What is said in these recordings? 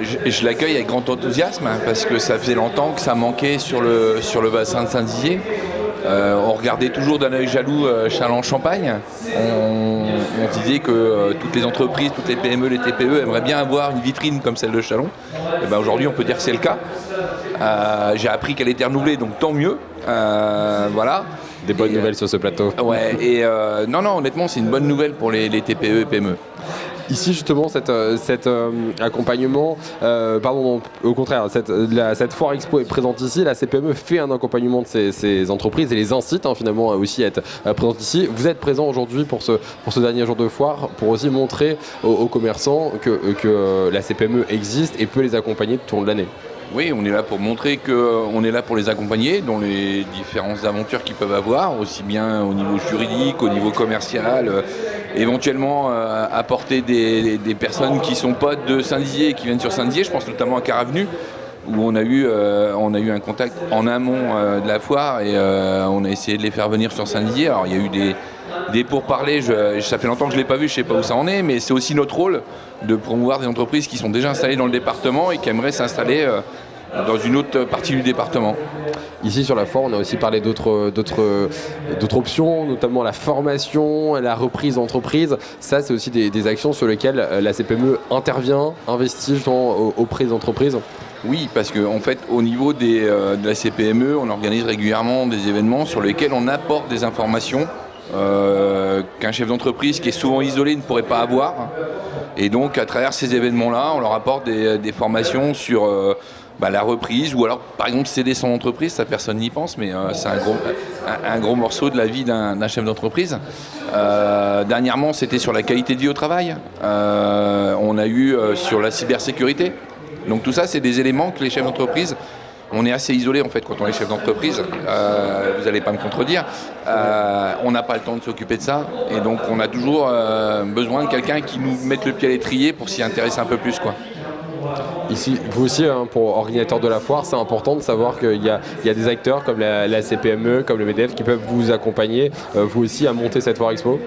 je l'accueille avec grand enthousiasme parce que ça faisait longtemps que ça manquait sur le bassin de Saint-Dizier. On regardait toujours d'un œil jaloux Châlons-Champagne. On disait que toutes les entreprises, toutes les PME, les TPE aimeraient bien avoir une vitrine comme celle de Châlons. Et aujourd'hui, on peut dire que c'est le cas. J'ai appris qu'elle était renouvelée, donc tant mieux. Voilà. Des bonnes nouvelles sur ce plateau. Ouais, et non, honnêtement, c'est une bonne nouvelle pour les TPE et PME. Ici, justement, cet accompagnement, au contraire, cette foire expo est présente ici. La CPME fait un accompagnement de ces entreprises et les incite finalement aussi à être présente ici. Vous êtes présent aujourd'hui pour ce dernier jour de foire pour aussi montrer aux commerçants que la CPME existe et peut les accompagner tout au long de l'année. Oui, on est là pour montrer qu'on est là pour les accompagner dans les différentes aventures qu'ils peuvent avoir, aussi bien au niveau juridique, au niveau commercial, éventuellement apporter des personnes qui sont potes de Saint-Dizier et qui viennent sur Saint-Dizier. Je pense notamment à Caravenue, où on a eu un contact en amont de la foire et on a essayé de les faire venir sur Saint-Dizier. Alors il y a eu des pourparlers, ça fait longtemps que je ne l'ai pas vu, je ne sais pas où ça en est, mais c'est aussi notre rôle de promouvoir des entreprises qui sont déjà installées dans le département et qui aimeraient s'installer dans une autre partie du département. Ici sur la foire, on a aussi parlé d'autres options, notamment la formation, la reprise d'entreprise. Ça, c'est aussi des actions sur lesquelles la CPME intervient, investit auprès des entreprises. Oui, parce qu'en fait, au niveau de la CPME, on organise régulièrement des événements sur lesquels on apporte des informations qu'un chef d'entreprise qui est souvent isolé ne pourrait pas avoir. Et donc, à travers ces événements-là, on leur apporte des formations sur la reprise, ou alors, par exemple, céder son entreprise, ça personne n'y pense, mais c'est un gros morceau de la vie d'un chef d'entreprise. Dernièrement, c'était sur la qualité de vie au travail. On a eu sur la cybersécurité. Donc tout ça, c'est des éléments que les chefs d'entreprise, on est assez isolés en fait quand on est chef d'entreprise, vous n'allez pas me contredire, on n'a pas le temps de s'occuper de ça et donc on a toujours besoin de quelqu'un qui nous mette le pied à l'étrier pour s'y intéresser un peu plus, quoi. Ici, vous aussi, pour organisateur de la foire, c'est important de savoir qu'il y a des acteurs comme la CPME, comme le MEDEF qui peuvent vous accompagner, vous aussi, à monter cette foire expo.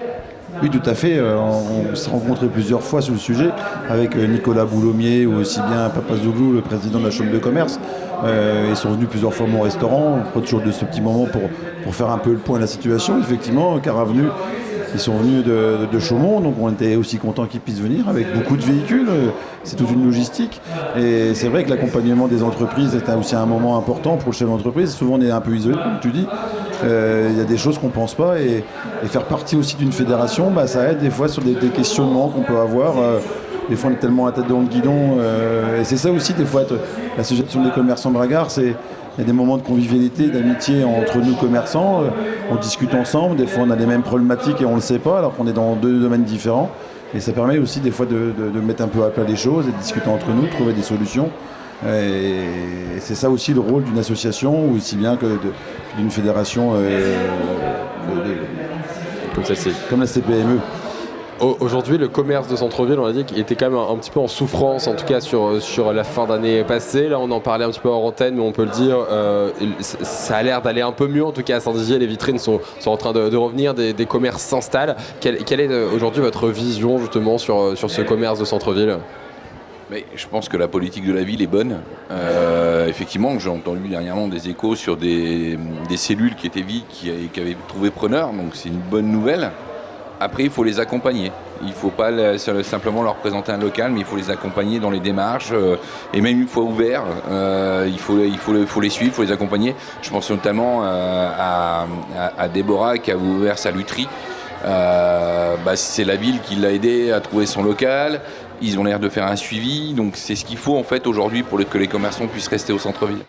Oui, tout à fait. On s'est rencontrés plusieurs fois sur le sujet avec Nicolas Boulomier ou aussi bien Papazouglou, le président de la Chambre de commerce. Ils sont venus plusieurs fois à mon restaurant. On prend toujours de ce petit moment pour faire un peu le point de la situation. Effectivement, Caravenue, ils sont venus de Chaumont, donc on était aussi contents qu'ils puissent venir avec beaucoup de véhicules. C'est toute une logistique. Et c'est vrai que l'accompagnement des entreprises est aussi un moment important pour le chef d'entreprise. Souvent, on est un peu isolé, comme tu dis. Il y a des choses qu'on ne pense pas. Et faire partie aussi d'une fédération, ça aide des fois sur des questionnements qu'on peut avoir. Des fois, on est tellement à tête dans le guidon. Et c'est ça aussi, des fois, l'association des commerçants bragards, il y a des moments de convivialité, d'amitié entre nous commerçants. On discute ensemble. Des fois, on a les mêmes problématiques et on ne le sait pas, alors qu'on est dans deux domaines différents. Et ça permet aussi des fois de mettre un peu à plat les choses et de discuter entre nous, de trouver des solutions. Et c'est ça aussi le rôle d'une association, aussi bien que d'une fédération comme la CPME. Aujourd'hui, le commerce de centre-ville, on a dit qu'il était quand même un petit peu en souffrance, en tout cas sur la fin d'année passée. Là, on en parlait un petit peu en antenne, mais on peut le dire, ça a l'air d'aller un peu mieux. En tout cas, à Saint-Dizier, les vitrines sont en train de revenir, des commerces s'installent. Quelle est aujourd'hui votre vision justement sur ce commerce de centre-ville ? Mais je pense que la politique de la ville est bonne. Effectivement, j'ai entendu dernièrement des échos sur des cellules qui étaient vides, qui avaient trouvé preneur, donc c'est une bonne nouvelle. Après, il faut les accompagner. Il ne faut pas simplement leur présenter un local, mais il faut les accompagner dans les démarches. Et même une fois ouverts, il faut les suivre, il faut les accompagner. Je pense notamment à Déborah qui a ouvert sa lutherie. C'est la ville qui l'a aidé à trouver son local. Ils ont l'air de faire un suivi. Donc c'est ce qu'il faut en fait aujourd'hui pour que les commerçants puissent rester au centre-ville.